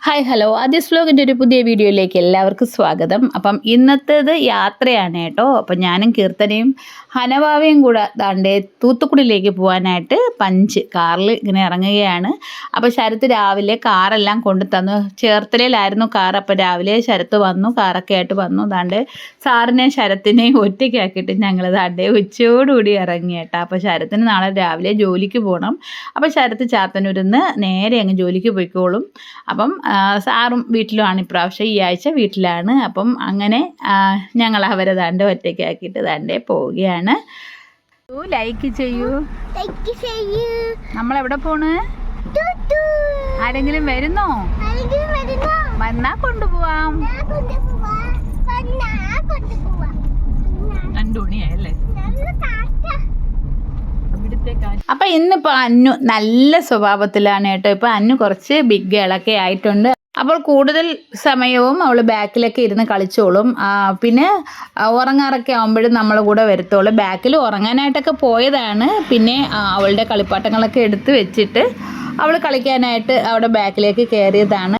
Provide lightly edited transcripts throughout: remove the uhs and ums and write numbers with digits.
Hi hello ആദ്യസ് വ്ലോഗിൻ്റെ ഒരു പുതിയ വീഡിയോയിലേക്ക് എല്ലാവർക്കും സ്വാഗതം. അപ്പം ഇന്നത്തേത് യാത്രയാണ് കേട്ടോ. അപ്പം ഞാനും കീർത്തനയും ഹനവാവയും കൂടെ ദാണ്ടേ തൂത്തുക്കുടിയിലേക്ക് പോകാനായിട്ട് കാറിൽ ഇങ്ങനെ ഇറങ്ങുകയാണ്. അപ്പോൾ ശരത്ത് രാവിലെ കാറെല്ലാം കൊണ്ടു തന്നു. ചേർത്തലയിലായിരുന്നു കാർ. അപ്പോൾ രാവിലെ ശരത്ത് വന്നു, കാറൊക്കെ ആയിട്ട് വന്നു. ദാണ്ട് സാറിനെയും ശരത്തിനെയും ഒറ്റയ്ക്കാക്കിയിട്ട് ഞങ്ങൾ ദാണ്ടേ ഉച്ചയോടുകൂടി ഇറങ്ങി കേട്ടോ. അപ്പോൾ ശരത്തിന് നാളെ രാവിലെ ജോലിക്ക് പോകണം. അപ്പോൾ ശരത്ത് ചാത്തന്നൂരിന്ന് നേരെ അങ്ങ് ജോലിക്ക് പോയിക്കോളും. അപ്പം സാറും വീട്ടിലുമാണ് ഇപ്രാവശ്യം, ഈ ആഴ്ച വീട്ടിലാണ്. അപ്പം അങ്ങനെ ഞങ്ങൾ അവരെ ദാണ്ട് ഒറ്റയ്ക്കാക്കിയിട്ട് ദാണ്ടേ പോവുകയാണ്. ലൈക്ക് ചെയ്യൂ. നമ്മളെവിടെ പോണ്? ആരെങ്കിലും വരുന്നോ? വന്നാ കൊണ്ടുപോവാം. 2 മണിയായല്ലേ? അപ്പൊ ഇന്നിപ്പോൾ അന്നു നല്ല സ്വഭാവത്തിലാണ് കേട്ടോ. ഇപ്പൊ അന്നു കുറച്ച് ബിഗ് ഗേളൊക്കെ ആയിട്ടുണ്ട്. അപ്പോൾ കൂടുതൽ സമയവും അവൾ ബാക്കിലൊക്കെ ഇരുന്ന് കളിച്ചോളും. പിന്നെ ഉറങ്ങാറൊക്കെ ആകുമ്പോഴും നമ്മളെ കൂടെ വരത്തോളൂ. ബാക്കിൽ ഉറങ്ങാനായിട്ടൊക്കെ പോയതാണ്. പിന്നെ അവളുടെ കളിപ്പാട്ടങ്ങളൊക്കെ എടുത്ത് വെച്ചിട്ട് അവൾ കളിക്കാനായിട്ട് അവിടെ ബാക്കിലേക്ക് കയറിയതാണ്.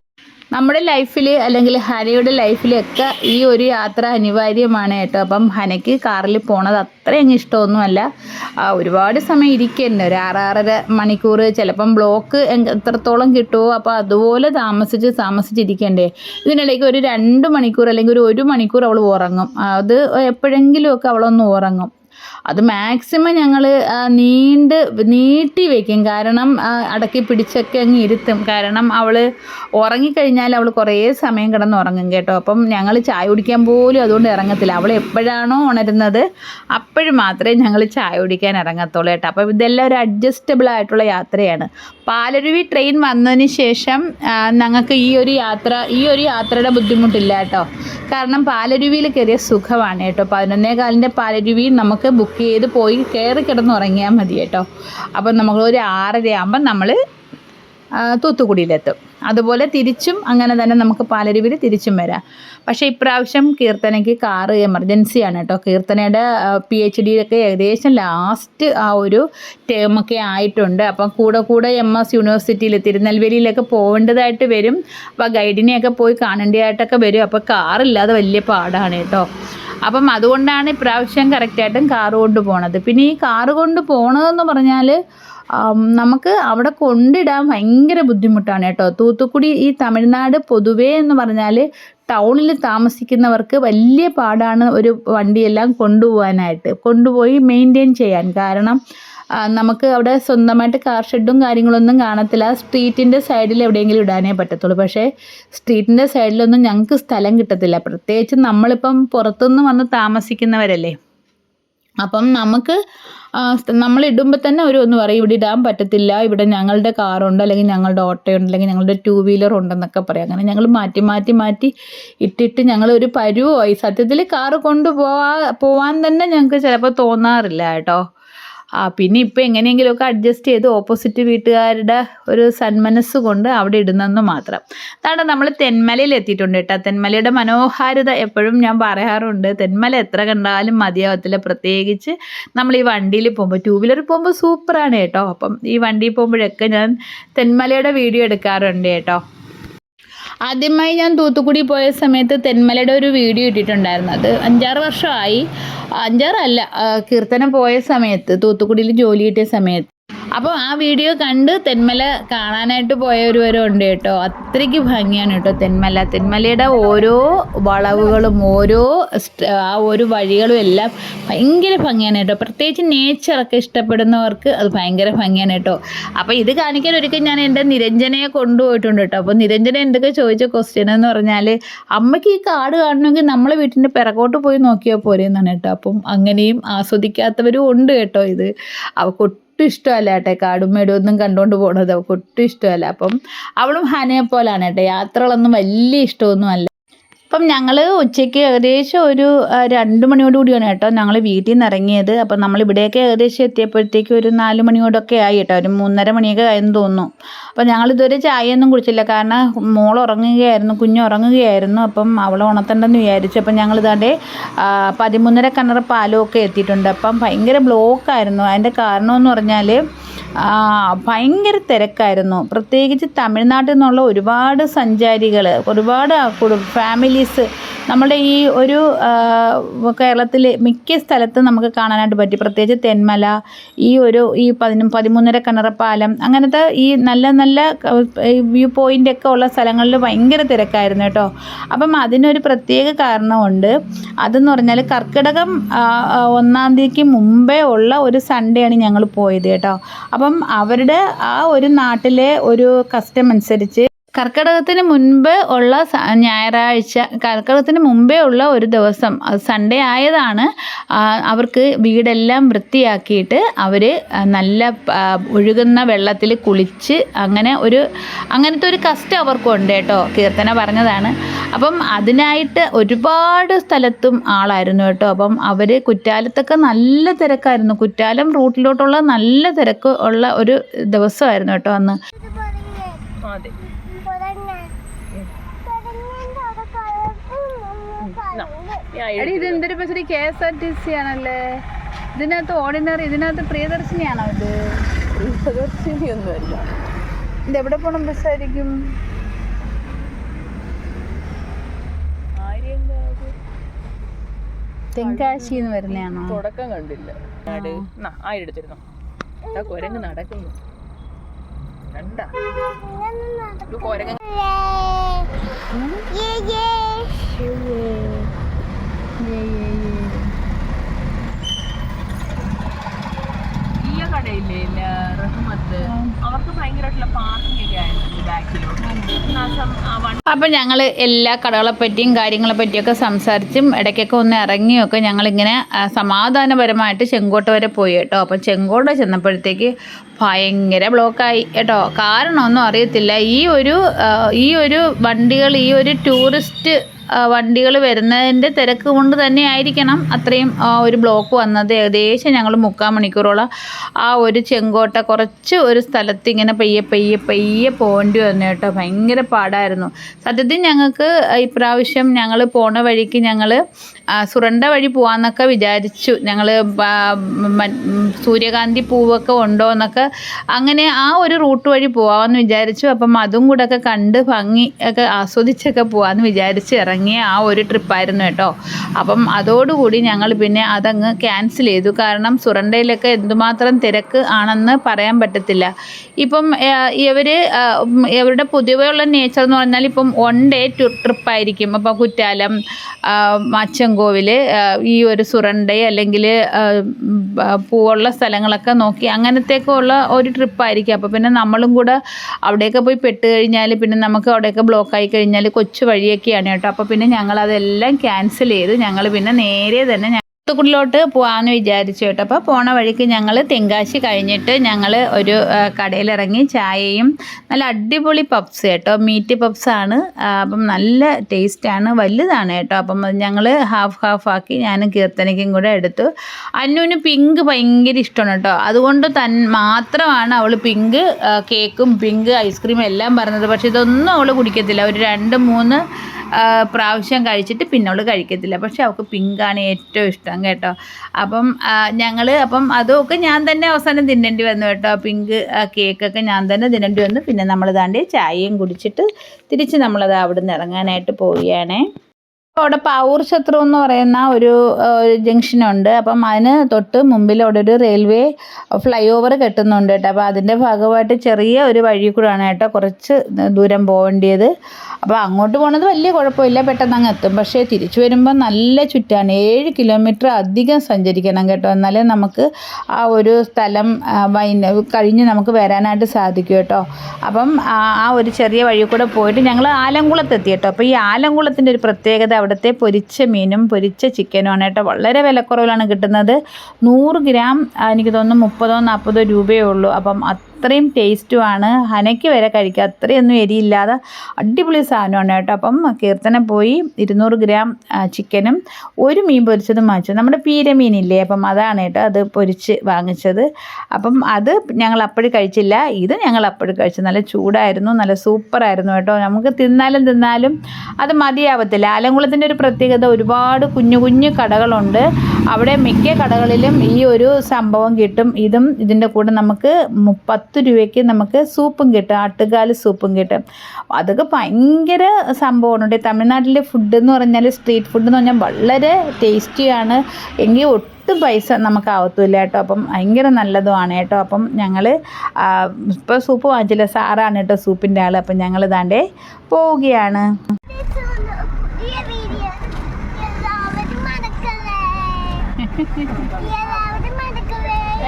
നമ്മുടെ ലൈഫിൽ അല്ലെങ്കിൽ ഹനയുടെ ലൈഫിലൊക്കെ ഈ ഒരു യാത്ര അനിവാര്യമാണ് കേട്ടോ. അപ്പം ഹനയ്ക്ക് കാറിൽ പോണത് അത്രയും ഇഷ്ടമൊന്നുമല്ല. ഒരുപാട് സമയം ഇരിക്കന്നെ, ഒരു 6-6.5 മണിക്കൂർ, ചിലപ്പം ബ്ലോക്ക് എത്രത്തോളം കിട്ടുമോ അപ്പോൾ അതുപോലെ താമസിച്ചിരിക്കണ്ടേ. ഇതിനിടയ്ക്ക് ഒരു 2 മണിക്കൂർ അല്ലെങ്കിൽ ഒരു 1 മണിക്കൂർ അവൾ ഉറങ്ങും. അത് എപ്പോഴെങ്കിലുമൊക്കെ അവളൊന്ന് ഉറങ്ങും. അത് മാക്സിമം ഞങ്ങൾ നീട്ടി വയ്ക്കും. കാരണം അടക്കി പിടിച്ചൊക്കെ അങ്ങ് ഇരുത്തും. കാരണം അവൾ ഉറങ്ങിക്കഴിഞ്ഞാൽ അവൾ കുറേ സമയം കിടന്ന് ഉറങ്ങും കേട്ടോ. അപ്പം ഞങ്ങൾ ചായ കുടിക്കാൻ പോലും അതുകൊണ്ട് ഇറങ്ങത്തില്ല. അവൾ എപ്പോഴാണോ ഉണരുന്നത് അപ്പോഴും മാത്രമേ ഞങ്ങൾ ചായ കുടിക്കാൻ ഇറങ്ങത്തുള്ളൂ കേട്ടോ. അപ്പം ഇതെല്ലാം ഒരു അഡ്ജസ്റ്റബിൾ ആയിട്ടുള്ള യാത്രയാണ്. പാലരുവി ട്രെയിൻ വന്നതിന് ശേഷം ഞങ്ങൾക്ക് ഈ ഒരു യാത്രയുടെ ബുദ്ധിമുട്ടില്ല കേട്ടോ. കാരണം പാലരുവിയിൽ കയറിയ സുഖമാണ് കേട്ടോ. 11:15 പാലരുവി നമുക്ക് ബുക്ക് ചെയ്ത് പോയി കയറി കിടന്ന് ഉറങ്ങിയാൽ മതി കേട്ടോ. അപ്പം നമ്മൾ ഒരു 6:30 ആകുമ്പം നമ്മൾ തൂത്തുക്കുടിയിലെത്തും. അതുപോലെ തിരിച്ചും അങ്ങനെ തന്നെ നമുക്ക് പാലരുവിയിൽ തിരിച്ചും വരാം. പക്ഷേ ഇപ്രാവശ്യം കീർത്തനയ്ക്ക് കാറ് എമർജൻസിയാണ് കേട്ടോ. കീർത്തനയുടെ PhD ഏകദേശം ലാസ്റ്റ് ഒരു ടേമൊക്കെ ആയിട്ടുണ്ട്. അപ്പം കൂടെ MS യൂണിവേഴ്സിറ്റിയിൽ തിരുനെൽവേലിയിലൊക്കെ പോകേണ്ടതായിട്ട് വരും. അപ്പോൾ ഗൈഡിനെയൊക്കെ പോയി കാണേണ്ടതായിട്ടൊക്കെ വരും. അപ്പോൾ കാറില്ലാതെ വലിയ പാടാണ് കേട്ടോ. അപ്പം അതുകൊണ്ടാണ് ഇപ്രാവശ്യം കറക്റ്റായിട്ടും കാറ് കൊണ്ട് പോണത്. പിന്നെ ഈ കാറ് കൊണ്ട് പോണതെന്ന് പറഞ്ഞാൽ നമുക്ക് അവിടെ കൊണ്ടിടാൻ ഭയങ്കര ബുദ്ധിമുട്ടാണ് കേട്ടോ. തൂത്തുക്കുടി ഈ തമിഴ്നാട് പൊതുവേ എന്ന് പറഞ്ഞാൽ ടൗണിൽ താമസിക്കുന്നവർക്ക് വലിയ പാടാണ് ഒരു വണ്ടിയെല്ലാം കൊണ്ടുപോയി മെയിൻറ്റെയിൻ ചെയ്യാൻ. കാരണം നമുക്ക് അവിടെ സ്വന്തമായിട്ട് കാർ ഷെഡും കാര്യങ്ങളൊന്നും കാണത്തില്ല. സ്ട്രീറ്റിൻ്റെ സൈഡിൽ എവിടെയെങ്കിലും ഇടാനേ പറ്റത്തുള്ളൂ. പക്ഷേ സ്ട്രീറ്റിൻ്റെ സൈഡിലൊന്നും ഞങ്ങൾക്ക് സ്ഥലം കിട്ടത്തില്ല. പ്രത്യേകിച്ച് നമ്മളിപ്പം പുറത്തുനിന്ന് വന്ന് താമസിക്കുന്നവരല്ലേ. അപ്പം നമുക്ക് നമ്മളിടുമ്പോൾ തന്നെ ഒന്ന് പറയും ഇവിടെ ഇടാൻ പറ്റത്തില്ല, ഇവിടെ ഞങ്ങളുടെ കാറുണ്ട്, അല്ലെങ്കിൽ ഞങ്ങളുടെ ഓട്ടോയുണ്ട്, അല്ലെങ്കിൽ ഞങ്ങളുടെ 2 വീലർ ഉണ്ടെന്നൊക്കെ പറയും. അങ്ങനെ ഞങ്ങൾ മാറ്റി ഇട്ടിട്ട് ഞങ്ങളൊരു പരുവമായി. സത്യത്തിൽ കാറ് പോവാൻ തന്നെ ഞങ്ങൾക്ക് ചിലപ്പോൾ തോന്നാറില്ല കേട്ടോ. പിന്നെ ഇപ്പോൾ എങ്ങനെയെങ്കിലുമൊക്കെ അഡ്ജസ്റ്റ് ചെയ്ത് ഓപ്പോസിറ്റ് വീട്ടുകാരുടെ ഒരു സന്മനസ് കൊണ്ട് അവിടെ ഇടുന്നെന്ന് മാത്രം. അതാണ് നമ്മൾ തെന്മലയിൽ എത്തിയിട്ടുണ്ട് കേട്ടോ. തെന്മലയുടെ മനോഹാരിത എപ്പോഴും ഞാൻ പറയാറുണ്ട്. തെന്മല എത്ര കണ്ടാലും മതിയാവത്തില്ല. പ്രത്യേകിച്ച് നമ്മൾ ഈ വണ്ടിയിൽ പോകുമ്പോൾ, 2 വീലറിൽ പോകുമ്പോൾ സൂപ്പറാണ് കേട്ടോ. അപ്പം ഈ വണ്ടിയിൽ പോകുമ്പോഴൊക്കെ ഞാൻ തെന്മലയുടെ വീഡിയോ എടുക്കാറുണ്ട് കേട്ടോ. ആദ്യമായി ഞാൻ തൂത്തുക്കുടി പോയ സമയത്ത് തെന്മലയുടെ ഒരു വീഡിയോ ഇട്ടിട്ടുണ്ടായിരുന്നു. അത് 5-6 വർഷമായി. 5-6 അല്ല, കീർത്തന പോയ സമയത്ത്, തൂത്തുക്കുടിയിൽ ജോലി കിട്ടിയ സമയത്ത്. അപ്പോൾ ആ വീഡിയോ കണ്ട് തെന്മല കാണാനായിട്ട് പോയവരും ഉണ്ട് കേട്ടോ. അത്രയ്ക്ക് ഭംഗിയാണ് കേട്ടോ തെന്മലയുടെ ഓരോ വളവുകളും ഒരു വഴികളും എല്ലാം ഭയങ്കര ഭംഗിയാണ് കേട്ടോ. പ്രത്യേകിച്ച് നേച്ചറൊക്കെ ഇഷ്ടപ്പെടുന്നവർക്ക് അത് ഭയങ്കര ഭംഗിയാണ് കേട്ടോ. അപ്പോൾ ഇത് കാണിക്കാൻ ഒരിക്കൽ ഞാൻ എൻ്റെ നിരഞ്ജനയെ കൊണ്ടുപോയിട്ടുണ്ട് കേട്ടോ. അപ്പോൾ നിരഞ്ജന എന്തൊക്കെ ചോദിച്ച ക്വസ്റ്റ്യൻ എന്ന് പറഞ്ഞാൽ, അമ്മയ്ക്ക് ഈ കാട് കാണണമെങ്കിൽ നമ്മളെ വീട്ടിൻ്റെ പിറകോട്ട് പോയി നോക്കിയാൽ പോരെ എന്നാണ് കേട്ടോ. അപ്പം അങ്ങനെയും ആസ്വദിക്കാത്തവരും ഉണ്ട് കേട്ടോ. ഇത് അവൾക്ക് ഇഷ്ടമല്ല കേട്ടോ, കാടും മേടും ഒന്നും കണ്ടുകൊണ്ട് പോകണത് അവൾക്ക് ഒട്ടും ഇഷ്ടമല്ല. അപ്പം അവളും ഹനയെ പോലാണ് കേട്ടോ. യാത്രകളൊന്നും വലിയ ഇഷ്ടമൊന്നും അല്ല. അപ്പം ഞങ്ങൾ ഉച്ചയ്ക്ക് ഏകദേശം ഒരു 2 മണിയോടുകൂടിയാണ് കേട്ടോ ഞങ്ങൾ വീട്ടിൽ നിന്ന് ഇറങ്ങിയത്. അപ്പം നമ്മളിവിടെയൊക്കെ ഏകദേശം എത്തിയപ്പോഴത്തേക്ക് ഒരു 4 മണിയോടൊക്കെ ആയി കേട്ടോ, ഒരു 3:30 മണിയൊക്കെ ആയെന്ന് തോന്നുന്നു. അപ്പം ഞങ്ങളിതുവരെ ചായയൊന്നും കുടിച്ചില്ല, കാരണം മോൾ ഉറങ്ങുകയായിരുന്നു, കുഞ്ഞ് ഉറങ്ങുകയായിരുന്നു. അപ്പം അവളെ ഉണർത്തണ്ടെന്ന് വിചാരിച്ചു. അപ്പം ഞങ്ങളിതാണ്ട് 13.5 കിണർ പാലമൊക്കെ എത്തിയിട്ടുണ്ട്. അപ്പം ഭയങ്കര ബ്ലോക്കായിരുന്നു. അതിൻ്റെ കാരണമെന്ന് പറഞ്ഞാൽ ഭയങ്കര തിരക്കായിരുന്നു. പ്രത്യേകിച്ച് തമിഴ്നാട്ടിൽ നിന്നുള്ള ഒരുപാട് സഞ്ചാരികൾ, ഒരുപാട് ഫാമിലീസ് നമ്മുടെ ഈ ഒരു കേരളത്തിൽ മിക്ക സ്ഥലത്തും നമുക്ക് കാണാനായിട്ട് പറ്റി. പ്രത്യേകിച്ച് തെന്മല, ഈ 13.5 കിണർ പാലം, അങ്ങനത്തെ ഈ നല്ല നല്ല വ്യൂ പോയിൻ്റൊക്കെ ഉള്ള സ്ഥലങ്ങളിൽ ഭയങ്കര തിരക്കായിരുന്നു കേട്ടോ. അപ്പം അതിനൊരു പ്രത്യേക കാരണമുണ്ട്. അതെന്ന് പറഞ്ഞാൽ കർക്കിടകം 1-ാം തീയതിക്ക് മുമ്പേ ഉള്ള ഒരു സൺഡേ ആണ് ഞങ്ങൾ പോയത് കേട്ടോ. അപ്പം അവരുടെ ആ ഒരു നാട്ടിലെ ഒരു കസ്റ്റം അനുസരിച്ച് കർക്കിടകത്തിന് മുൻപ് ഉള്ള ഞായറാഴ്ച, കർക്കിടകത്തിന് മുമ്പേ ഉള്ള ഒരു ദിവസം, അത് സൺഡേ ആയതാണ്, അവർക്ക് വീടെല്ലാം വൃത്തിയാക്കിയിട്ട് അവർ നല്ല ഒഴുകുന്ന വെള്ളത്തിൽ കുളിച്ച് അങ്ങനത്തെ ഒരു കഷ്ടം അവർക്കുണ്ട് കേട്ടോ. കീർത്തന പറഞ്ഞതാണ്. അപ്പം അതിനായിട്ട് ഒരുപാട് സ്ഥലത്തും ആളായിരുന്നു കേട്ടോ. അപ്പം അവർ കുറ്റാലത്തൊക്കെ നല്ല തിരക്കായിരുന്നു. കുറ്റാലം റൂട്ടിലോട്ടുള്ള നല്ല തിരക്ക് ഉള്ള ഒരു ദിവസമായിരുന്നു കേട്ടോ അന്ന്. ഇതെന്തൊരു ബസ്? KSRTC ആണല്ലേ ഇതിനകത്ത്? ഓർഡിനറി, ഇതിനകത്ത് പ്രിയദർശിനിയാണോ ഇത്? പ്രിയദർശിനി ഒന്നുമല്ല. ഇതെവിടെ പോകണം ബസ്സായിരിക്കും? തെങ്കാശി എന്ന് വരുന്നതാണോ? തുടക്കം കണ്ടില്ല. ആയിരത്തിരുന്നോ കൊരങ്ങ് നടക്കുന്നു. കണ്ടാ കൊരങ്ങ് ഈ കടയില്ലേ റഹ്മത്ത്, അവർക്ക് ഭയങ്കരമായിട്ടുള്ള പാർക്കിംഗ് ഒക്കെ ആയിരുന്നു ബാക്കിലോട്ട്. അപ്പം ഞങ്ങൾ എല്ലാ കടകളെ പറ്റിയും കാര്യങ്ങളെ പറ്റിയൊക്കെ സംസാരിച്ചും ഇടയ്ക്കൊക്കെ ഒന്ന് ഇറങ്ങിയൊക്കെ ഞങ്ങളിങ്ങനെ സമാധാനപരമായിട്ട് ചെങ്കോട്ട വരെ പോയി കേട്ടോ. അപ്പം ചെങ്കോട്ട ചെന്നപ്പോഴത്തേക്ക് ഭയങ്കര ബ്ലോക്കായി കേട്ടോ. കാരണമൊന്നും അറിയത്തില്ല. ഈ ഒരു വണ്ടികൾ, ഈ ഒരു ടൂറിസ്റ്റ് വണ്ടികൾ വരുന്നതിൻ്റെ തിരക്ക് കൊണ്ട് തന്നെ ആയിരിക്കണം അത്രയും ഒരു ബ്ലോക്ക് വന്നത്. ഏകദേശം ഞങ്ങൾ 3/4 മണിക്കൂറോളം ആ ഒരു ചെങ്കോട്ട കുറച്ച് ഒരു സ്ഥലത്ത് ഇങ്ങനെ പയ്യെ പോകേണ്ടി വന്നു കേട്ടോ. ഭയങ്കര പാടായിരുന്നു സത്യത്തിൽ. ഞങ്ങൾക്ക് ഇപ്രാവശ്യം ഞങ്ങൾ പോണ വഴിക്ക് ഞങ്ങൾ സുരണ്ട വഴി പോകാമെന്നൊക്കെ വിചാരിച്ചു. ഞങ്ങൾ സൂര്യകാന്തി പൂവൊക്കെ ഉണ്ടോ എന്നൊക്കെ അങ്ങനെ ആ ഒരു റൂട്ട് വഴി പോകാമെന്ന് വിചാരിച്ചു. അപ്പം അതും കൂടെ ഒക്കെ കണ്ട് ഭംഗി ഒക്കെ ആസ്വദിച്ചൊക്കെ പോകാമെന്ന് വിചാരിച്ച് ഇറങ്ങിയ ആ ഒരു ട്രിപ്പായിരുന്നു കേട്ടോ. അപ്പം അതോടുകൂടി ഞങ്ങൾ പിന്നെ അതങ്ങ് ക്യാൻസൽ ചെയ്തു. കാരണം സുരണ്ടയിലൊക്കെ എന്തുമാത്രം തിരക്ക് ആണെന്ന് പറയാൻ പറ്റത്തില്ല. ഇപ്പം ഇവരുടെ പൊതുവെയുള്ള നേച്ചർ എന്ന് പറഞ്ഞാൽ ഇപ്പം 1 ഡേ ട്രിപ്പായിരിക്കും. അപ്പം കുറ്റാലം, അച്ചൻകോവിൽ, ഈ ഒരു സുരണ്ട അല്ലെങ്കിൽ പൂവുള്ള സ്ഥലങ്ങളൊക്കെ നോക്കി അങ്ങനത്തെയൊക്കെ ഉള്ള ഒരു ട്രിപ്പായിരിക്കും. അപ്പോൾ പിന്നെ നമ്മളും കൂടെ അവിടെയൊക്കെ പോയി പെട്ട് കഴിഞ്ഞാൽ പിന്നെ നമുക്ക് അവിടെയൊക്കെ ബ്ലോക്കായി കഴിഞ്ഞാൽ കൊച്ചു വഴിയൊക്കെയാണ് കേട്ടോ. അപ്പോൾ പിന്നെ ഞങ്ങളതെല്ലാം ക്യാൻസൽ ചെയ്ത് ഞങ്ങൾ പിന്നെ നേരെ തന്നെ ോട്ട് പോകാമെന്ന് വിചാരിച്ചു കേട്ടോ. അപ്പോൾ പോണ വഴിക്ക് ഞങ്ങൾ തെങ്കാശി കഴിഞ്ഞിട്ട് ഞങ്ങൾ ഒരു കടയിലിറങ്ങി ചായയും നല്ല അടിപൊളി പപ്സ് കേട്ടോ, മീറ്റ് പപ്സാണ്. അപ്പം നല്ല ടേസ്റ്റാണ്, വലുതാണ് കേട്ടോ. അപ്പം ഞങ്ങൾ ഹാഫ് ആക്കി ഞാനും കീർത്തനയ്ക്കും കൂടെ എടുത്തു. അന്നുവിന് പിങ്ക് ഭയങ്കര ഇഷ്ടമാണ് കേട്ടോ. അതുകൊണ്ട് മാത്രമാണ് അവൾ പിങ്ക് കേക്കും പിങ്ക് ഐസ്ക്രീമും എല്ലാം പറഞ്ഞത്. പക്ഷേ ഇതൊന്നും അവൾ കുടിക്കത്തില്ല. ഒരു 2-3 പ്രാവശ്യം കഴിച്ചിട്ട് പിന്നെ അവൾ കഴിക്കത്തില്ല. പക്ഷെ അവൾക്ക് പിങ്കാണ് ഏറ്റവും ഇഷ്ടം കേട്ടോ. അപ്പം അപ്പം അതൊക്കെ ഞാൻ തന്നെ അവസാനം തിന്നേണ്ടി വന്നു കേട്ടോ. പിങ്ക് കേക്കൊക്കെ ഞാൻ തന്നെ തിന്നേണ്ടി വന്നു. പിന്നെ നമ്മൾ ദാണ്ട് ചായയും കുടിച്ചിട്ട് തിരിച്ച് നമ്മളത് അവിടെ നിന്ന് ഇറങ്ങാനായിട്ട് പോവുകയാണേ. അവിടെ പാവൂർ ക്ഷേത്രം എന്ന് പറയുന്ന ഒരു ജംഗ്ഷനുണ്ട്. അപ്പം അതിന് തൊട്ട് മുമ്പിൽ അവിടെ ഒരു റെയിൽവേ ഫ്ലൈ ഓവർ കെട്ടുന്നുണ്ട് കേട്ടോ. അപ്പോൾ അതിൻ്റെ ഭാഗമായിട്ട് ചെറിയ ഒരു വഴി കൂടെയാണ് കേട്ടോ കുറച്ച് ദൂരം പോകേണ്ടത്. അപ്പോൾ അങ്ങോട്ട് പോകുന്നത് വലിയ കുഴപ്പമില്ല, പെട്ടെന്ന് അങ്ങ് എത്തും. പക്ഷേ തിരിച്ചു വരുമ്പോൾ നല്ല ചുറ്റാണ്. 7 കിലോമീറ്റർ അധികം സഞ്ചരിക്കണം കേട്ടോ. എന്നാലേ നമുക്ക് ആ ഒരു സ്ഥലം കഴിഞ്ഞ് നമുക്ക് വരാനായിട്ട് സാധിക്കും കേട്ടോ. അപ്പം ആ ഒരു ചെറിയ വഴി കൂടെ പോയിട്ട് ഞങ്ങൾ ആലംകുളത്തെത്തി കേട്ടോ. അപ്പോൾ ഈ ആലംകുളത്തിൻ്റെ ഒരു പ്രത്യേകത അവിടുത്തെ പൊരിച്ച മീനും പൊരിച്ച ചിക്കനുമാണ് കേട്ടോ. വളരെ വിലക്കുറവിലാണ് കിട്ടുന്നത്. 100 ഗ്രാം എനിക്ക് തോന്നുന്നു 30-40 രൂപയേ ഉള്ളൂ. അപ്പം അത്രയും ടേസ്റ്റുമാണ്. ഹനയ്ക്ക് വരെ കഴിക്കുക, അത്രയൊന്നും എരിയില്ലാതെ അടിപൊളി സാധനമാണ് കേട്ടോ. അപ്പം കീർത്തന പോയി 200 ഗ്രാം ചിക്കനും ഒരു മീൻ പൊരിച്ചതും വാങ്ങിച്ചു. നമ്മുടെ പീരമീനില്ലേ, അപ്പം അതാണ് കേട്ടോ അത് പൊരിച്ച് വാങ്ങിച്ചത്. അപ്പം അത് ഞങ്ങൾ അപ്പോഴും കഴിച്ചില്ല, ഇത് ഞങ്ങൾ അപ്പോഴും കഴിച്ചു. നല്ല ചൂടായിരുന്നു, നല്ല സൂപ്പറായിരുന്നു കേട്ടോ. നമുക്ക് തിന്നാലും അത് മതിയാവത്തില്ല. ആലങ്കുളത്തിൻ്റെ ഒരു പ്രത്യേകത, ഒരുപാട് കുഞ്ഞു കുഞ്ഞു കടകളുണ്ട്. അവിടെ മിക്ക കടകളിലും ഈ ഒരു സംഭവം കിട്ടും. ഇതിൻ്റെ കൂടെ നമുക്ക് 10 രൂപയ്ക്ക് നമുക്ക് സൂപ്പും കിട്ടും, ആട്ടുകാൽ സൂപ്പും കിട്ടും. അതൊക്കെ ഭയങ്കര സംഭവമാണ്. തമിഴ്നാട്ടിലെ ഫുഡ് എന്ന് പറഞ്ഞാൽ, സ്ട്രീറ്റ് ഫുഡ് എന്ന് പറഞ്ഞാൽ വളരെ ടേസ്റ്റിയാണ്. എങ്കിൽ ഒട്ടും പൈസ നമുക്ക് ആവത്തില്ല കേട്ടോ. അപ്പം ഭയങ്കര നല്ലതുമാണ് കേട്ടോ. അപ്പം ഞങ്ങൾ ഇപ്പോൾ സൂപ്പ് വാങ്ങിച്ചില്ല, സാറാണ് കേട്ടോ സൂപ്പിൻ്റെ ആൾ. അപ്പം ഞങ്ങൾ ഇതാണ്ടേ പോവുകയാണ്.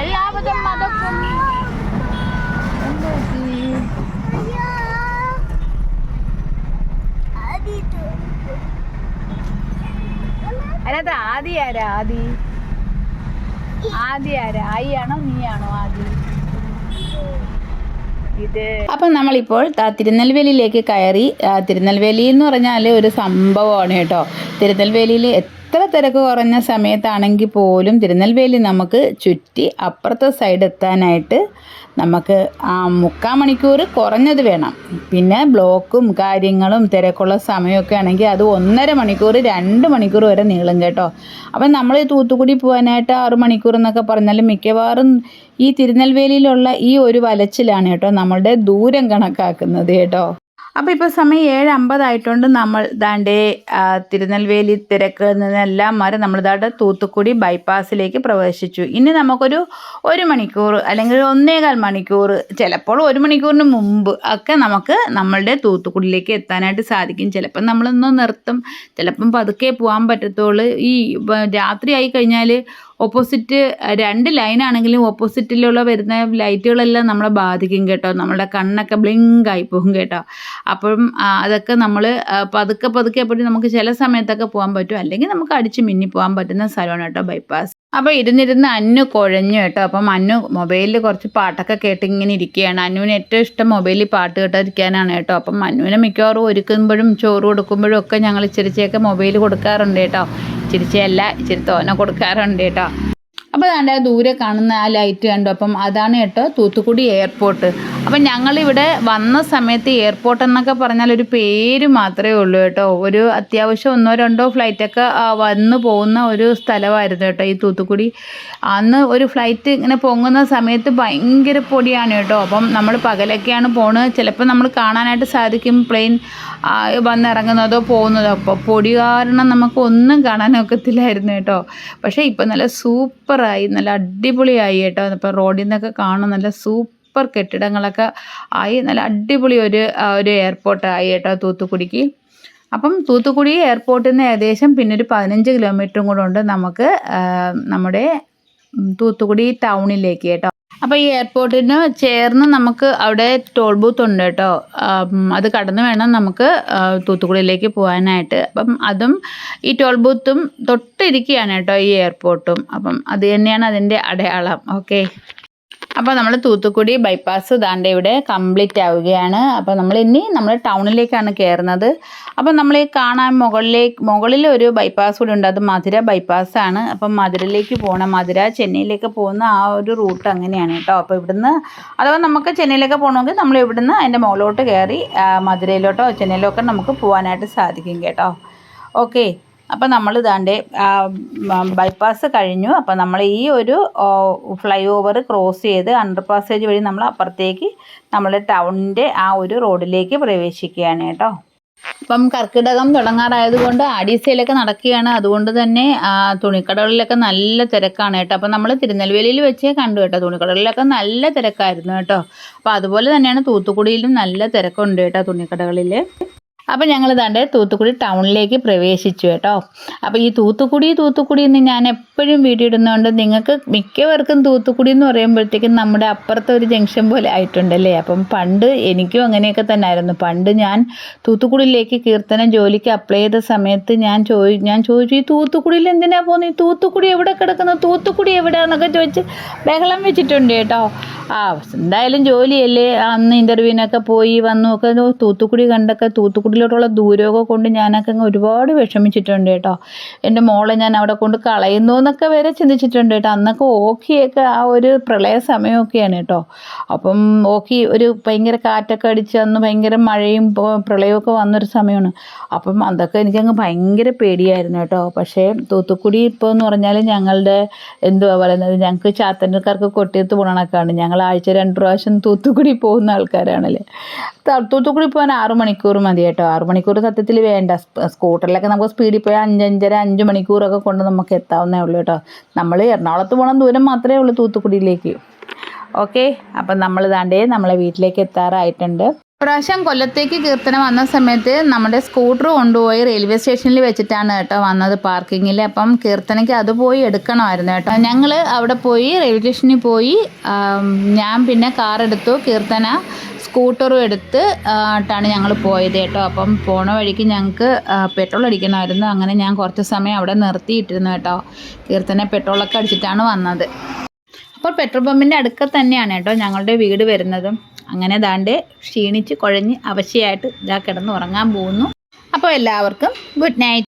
എല്ലാവരും മടക്കും. അതിനകത്ത് ആദി ആരാ? ആദി ആരാ? ആയിയാണോ നീയാണോ ആദി? ഇത് അപ്പം നമ്മളിപ്പോൾ തിരുനെൽവേലിയിലേക്ക് കയറി. തിരുനെൽവേലി എന്ന് പറഞ്ഞാൽ ഒരു സംഭവമാണ് കേട്ടോ. തിരുനെൽവേലിയിൽ എത്ര തിരക്ക് കുറഞ്ഞ സമയത്താണെങ്കിൽ പോലും തിരുനെൽവേലി നമുക്ക് ചുറ്റി അപ്പുറത്തെ സൈഡ് എത്താനായിട്ട് നമുക്ക് 3/4 മണിക്കൂർ കുറഞ്ഞത് വേണം. പിന്നെ ബ്ലോക്കും കാര്യങ്ങളും തിരക്കുള്ള സമയമൊക്കെ ആണെങ്കിൽ അത് 1.5 മണിക്കൂർ 2 മണിക്കൂർ വരെ നീളും കേട്ടോ. അപ്പം നമ്മൾ തൂത്തുക്കുടി പോകാനായിട്ട് 6 മണിക്കൂർ എന്നൊക്കെ പറഞ്ഞാൽ മിക്കവാറും ഈ തിരുനെൽവേലിയിലുള്ള ഈ ഒരു വലച്ചിലാണ് കേട്ടോ നമ്മളുടെ ദൂരം കണക്കാക്കുന്നത് കേട്ടോ. അപ്പോൾ ഇപ്പോൾ സമയം 7:50 ആയിട്ടുണ്ട്. നമ്മൾ ദാണ്ടേ തിരുനെൽവേലി തിരക്ക് നിന്നെല്ലാം മാറി നമ്മൾ ദാണ്ട് തൂത്തുക്കുടി ബൈപ്പാസിലേക്ക് പ്രവേശിച്ചു. ഇനി നമുക്കൊരു 1 മണിക്കൂർ അല്ലെങ്കിൽ 1.25 മണിക്കൂർ, ചിലപ്പോൾ 1 മണിക്കൂറിന് മുമ്പ് ഒക്കെ നമുക്ക് നമ്മളുടെ തൂത്തുക്കുടിയിലേക്ക് എത്താനായിട്ട് സാധിക്കും. ചിലപ്പം നമ്മളൊന്ന് നിർത്തും, ചിലപ്പം പതുക്കെ പോകാൻ പറ്റത്തുള്ളൂ. ഈ രാത്രി ആയി കഴിഞ്ഞാൽ ഓപ്പോസിറ്റ് 2 ലൈനാണെങ്കിലും ഓപ്പോസിറ്റിലുള്ള വരുന്ന ലൈറ്റുകളെല്ലാം നമ്മളെ ബാധിക്കും കേട്ടോ. നമ്മളുടെ കണ്ണൊക്കെ ബ്ലിങ്കായി പോകും കേട്ടോ. അപ്പം അതൊക്കെ നമ്മൾ പതുക്കെ എപ്പോഴും നമുക്ക് ചില സമയത്തൊക്കെ പോകാൻ പറ്റും, അല്ലെങ്കിൽ നമുക്ക് അടിച്ച് മിന്നി പോകാൻ പറ്റുന്ന സ്ഥലമാണ് കേട്ടോ ബൈപ്പാസ്. അപ്പോൾ ഇരുന്നിരുന്ന് അന്നു കുഴഞ്ഞു കേട്ടോ. അപ്പം അന്നു മൊബൈലിൽ കുറച്ച് പാട്ടൊക്കെ കേട്ട് ഇങ്ങനെ ഇരിക്കുകയാണ്. അന്നുവിന് ഏറ്റവും ഇഷ്ടം മൊബൈലിൽ പാട്ട് കേട്ടിരിക്കാനാണ് കേട്ടോ. അപ്പം അന്നുവിനെ മിക്കവാറും ഒരുക്കുമ്പോഴും ചോറ് കൊടുക്കുമ്പോഴും ഒക്കെ ഞങ്ങൾ ഇച്ചിരിച്ചൊക്കെ മൊബൈൽ കൊടുക്കാറുണ്ട് കേട്ടോ. ഇച്ചിരിച്ചയല്ല, ഇച്ചിരി തോനെ കൊടുക്കാറുണ്ട് കേട്ടോ. അപ്പോൾ അതിൻ്റെ ദൂരെ കാണുന്ന ആ ലൈറ്റ് കണ്ടു. അപ്പം അതാണ് കേട്ടോ തൂത്തുക്കുടി എയർപോർട്ട്. അപ്പം ഞങ്ങളിവിടെ വന്ന സമയത്ത് എയർപോർട്ട് എന്നൊക്കെ പറഞ്ഞാൽ ഒരു പേര് മാത്രമേ ഉള്ളൂ കേട്ടോ. ഒരു അത്യാവശ്യം 1-2 ഫ്ലൈറ്റൊക്കെ വന്ന് പോകുന്ന ഒരു സ്ഥലമായിരുന്നു കേട്ടോ ഈ തൂത്തുക്കുടി. അന്ന് ഒരു ഫ്ലൈറ്റ് ഇങ്ങനെ പൊങ്ങുന്ന സമയത്ത് ഭയങ്കര പൊടിയാണ് കേട്ടോ. അപ്പം നമ്മൾ പകലൊക്കെയാണ് പോണത്, ചിലപ്പോൾ നമ്മൾ കാണാനായിട്ട് സാധിക്കും പ്ലെയിൻ വന്നിറങ്ങുന്നതോ പോകുന്നതോ. അപ്പോൾ പൊടി കാരണം നമുക്ക് ഒന്നും കാണാനൊക്കത്തില്ലായിരുന്നു കേട്ടോ. പക്ഷേ ഇപ്പം നല്ല സൂപ്പറായി, നല്ല അടിപൊളിയായി കേട്ടോ. ഇപ്പോൾ റോഡിൽ നിന്നൊക്കെ കാണും നല്ല സൂപ്പർ കെട്ടിടങ്ങളൊക്കെ ആയി, നല്ല അടിപൊളി ഒരു എയർപോർട്ടായി കേട്ടോ തൂത്തുക്കുടിക്ക്. അപ്പം തൂത്തുക്കുടി എയർപോർട്ടിൽ നിന്ന് ഏകദേശം പിന്നെ ഒരു 15 കിലോമീറ്ററും കൂടെ ഉണ്ട് നമുക്ക് നമ്മുടെ തൂത്തുക്കുടി ടൗണിലേക്ക് കേട്ടോ. അപ്പോൾ ഈ എയർപോർട്ടിന് ചേർന്ന് നമുക്ക് അവിടെ ടോൾ ബൂത്ത് ഉണ്ട് കേട്ടോ. അത് കടന്ന് വേണം നമുക്ക് തൂത്തുക്കുടിയിലേക്ക് പോകാനായിട്ട്. അപ്പം അതും ഈ ടോൾ ബൂത്തും തൊട്ടിരിക്കുകയാണ് കേട്ടോ ഈ എയർപോർട്ടും. അപ്പം അത് തന്നെയാണ് അതിൻ്റെ അടയാളം. ഓക്കെ, അപ്പോൾ നമ്മൾ തൂത്തുക്കുടി ബൈപ്പാസ് ദാണ്ട് ഇവിടെ കംപ്ലീറ്റ് ആവുകയാണ്. അപ്പോൾ നമ്മൾ ടൗണിലേക്കാണ് കയറുന്നത്. അപ്പം നമ്മൾ ഈ കാണാൻ മുകളിൽ ഒരു ബൈപ്പാസ് കൂടി ഉണ്ട്, അത് മധുര ബൈപ്പാസാണ്. അപ്പം മധുരയിലേക്ക് പോകണം, മധുര ചെന്നൈയിലേക്ക് പോകുന്ന ആ ഒരു റൂട്ട് അങ്ങനെയാണ് കേട്ടോ. അപ്പോൾ ഇവിടുന്ന് അഥവാ നമുക്ക് ചെന്നൈയിലേക്ക് പോകണമെങ്കിൽ നമ്മൾ ഇവിടുന്ന് അതിൻ്റെ മുകളിലോട്ട് കയറി മധുരയിലോട്ടോ ചെന്നൈയിലോട്ടോ നമുക്ക് പോകാനായിട്ട് സാധിക്കും കേട്ടോ. ഓക്കെ, അപ്പോൾ നമ്മൾ ഇതാണ്ട് ബൈപ്പാസ് കഴിഞ്ഞു. അപ്പോൾ നമ്മൾ ഈ ഒരു ഫ്ലൈ ഓവർ ക്രോസ് ചെയ്ത് അണ്ടർ പാസേജ് വഴി നമ്മൾ അപ്പുറത്തേക്ക് നമ്മൾ ടൗണിൻ്റെ ആ ഒരു റോഡിലേക്ക് പ്രവേശിക്കുകയാണ് കേട്ടോ. അപ്പം കർക്കിടകം തുടങ്ങാറായതുകൊണ്ട് ആടിസയിലൊക്കെ നടക്കുകയാണ്. അതുകൊണ്ട് തന്നെ തുണിക്കടകളിലൊക്കെ നല്ല തിരക്കാണ് കേട്ടോ. അപ്പം നമ്മൾ തിരുനെൽവേലിയിൽ വെച്ചേ കണ്ടു കേട്ടോ, തുണിക്കടകളിലൊക്കെ നല്ല തിരക്കായിരുന്നു കേട്ടോ. അപ്പോൾ അതുപോലെ തന്നെയാണ് തൂത്തുക്കുടിയിലും നല്ല തിരക്കുണ്ട് കേട്ടോ തുണിക്കടകളിൽ. അപ്പോൾ ഞങ്ങൾ ദാണ്ട് തൂത്തുക്കുടി ടൗണിലേക്ക് പ്രവേശിച്ചു കേട്ടോ. അപ്പോൾ ഈ തൂത്തുക്കുടി എന്ന് ഞാൻ എപ്പോഴും വീഡിയോ ഇടുന്നതുകൊണ്ട് നിങ്ങൾക്ക് മിക്കവർക്കും തൂത്തുക്കുടി എന്ന് പറയുമ്പോഴത്തേക്കും നമ്മുടെ അപ്പുറത്തെ ഒരു ജംഗ്ഷൻ പോലെ ആയിട്ടുണ്ടല്ലേ. അപ്പം പണ്ട് എനിക്കും അങ്ങനെയൊക്കെ തന്നെ ആയിരുന്നു. പണ്ട് ഞാൻ തൂത്തുക്കുടിയിലേക്ക് കീർത്തന ജോലിക്ക് അപ്ലൈ ചെയ്ത സമയത്ത് ഞാൻ ചോദിച്ചു ഈ തൂത്തുക്കുടിയിൽ എന്തിനാണ് പോകുന്നത്, ഈ തൂത്തുക്കുടി എവിടെ കിടക്കുന്നു, തൂത്തുക്കുടി എവിടെയാണെന്നൊക്കെ ചോദിച്ച് ബഹളം വെച്ചിട്ടുണ്ട് കേട്ടോ. എന്തായാലും ജോലിയല്ലേ, അന്ന് ഇൻ്റർവ്യൂവിനൊക്കെ പോയി വന്നു ഒക്കെ തൂത്തുക്കുടി കണ്ടൊക്കെ തൂത്തുക്കുടിയിലോട്ടുള്ള ദൂരമൊക്കെ കൊണ്ട് ഞാനൊക്കെ അങ്ങ് ഒരുപാട് വിഷമിച്ചിട്ടുണ്ട് കേട്ടോ. എൻ്റെ മോളെ ഞാൻ അവിടെ കൊണ്ട് കളയുന്നു എന്നൊക്കെ വരെ ചിന്തിച്ചിട്ടുണ്ട് കേട്ടോ. അന്നൊക്കെ ഓക്കിയൊക്കെ ആ ഒരു പ്രളയ സമയമൊക്കെയാണ് കേട്ടോ. അപ്പം ഓക്കി ഒരു ഭയങ്കര കാറ്റൊക്കെ അടിച്ച് അന്ന് ഭയങ്കര മഴയും പ്രളയമൊക്കെ വന്നൊരു സമയമാണ്. അപ്പം അതൊക്കെ എനിക്കങ്ങ് ഭയങ്കര പേടിയായിരുന്നു കേട്ടോ. പക്ഷേ തൂത്തുക്കുടി ഇപ്പോൾ എന്ന് പറഞ്ഞാൽ ഞങ്ങളുടെ എന്തുവാ പറയുന്നത്, ഞങ്ങൾക്ക് ചാത്തന്നൂർക്കാർക്ക് കൊട്ടിയത്ത് പോകണക്കാണ്. ഞങ്ങൾ ആഴ്ച 2 പ്രാവശ്യം തൂത്തുക്കുടി പോകുന്ന ആൾക്കാരാണല്ലേ. തൂത്തുക്കുടി പോകാൻ 6 മണിക്കൂർ മതി കേട്ടോ. 6 മണിക്കൂർ സത്യത്തിൽ വേണ്ട. സ്കൂട്ടറിലൊക്കെ നമുക്ക് സ്പീഡിൽ പോയാൽ 5 മണിക്കൂറൊക്കെ കൊണ്ട് നമുക്ക് എത്താവുന്നേ ഉള്ളൂ കേട്ടോ. നമ്മൾ എറണാകുളത്ത് പോകണം ദൂരം മാത്രമേ ഉള്ളൂ തൂത്തുക്കുടിയിലേക്ക്. ഓക്കെ, അപ്പം നമ്മൾ നമ്മളെ വീട്ടിലേക്ക് എത്താറായിട്ടുണ്ട്. പ്രാവശ്യം കൊല്ലത്തേക്ക് കീർത്തന വന്ന സമയത്ത് നമ്മുടെ സ്കൂട്ടർ കൊണ്ടുപോയി റെയിൽവേ സ്റ്റേഷനിൽ വെച്ചിട്ടാണ് കേട്ടോ വന്നത്, പാർക്കിങ്ങിൽ. അപ്പം കീർത്തനയ്ക്ക് അത് പോയി എടുക്കണമായിരുന്നു കേട്ടോ. ഞങ്ങൾ അവിടെ പോയി റെയിൽവേ സ്റ്റേഷനിൽ പോയി. ഞാൻ പിന്നെ കാർ എടുത്തു, കീർത്തന സ്കൂട്ടറും എടുത്ത് ാണ് ഞങ്ങൾ പോയത് കേട്ടോ. അപ്പം പോണ വഴിക്ക് ഞങ്ങൾക്ക് പെട്രോൾ അടിക്കണമായിരുന്നു. അങ്ങനെ ഞാൻ കുറച്ച് സമയം അവിടെ നിർത്തിയിട്ടിരുന്നു കേട്ടോ. കീർത്തന പെട്രോളൊക്കെ അടിച്ചിട്ടാണ് വന്നത്. അപ്പോൾ പെട്രോൾ പമ്പിൻ്റെ അടുക്ക തന്നെയാണ് കേട്ടോ ഞങ്ങളുടെ വീട് വരുന്നതും. അങ്ങനെ ക്ഷീണിച്ച് കുഴഞ്ഞ് അവശയായിട്ട് കിടന്ന് ഉറങ്ങാൻ പോകുന്നു. അപ്പോൾ എല്ലാവർക്കും ഗുഡ് നൈറ്റ്.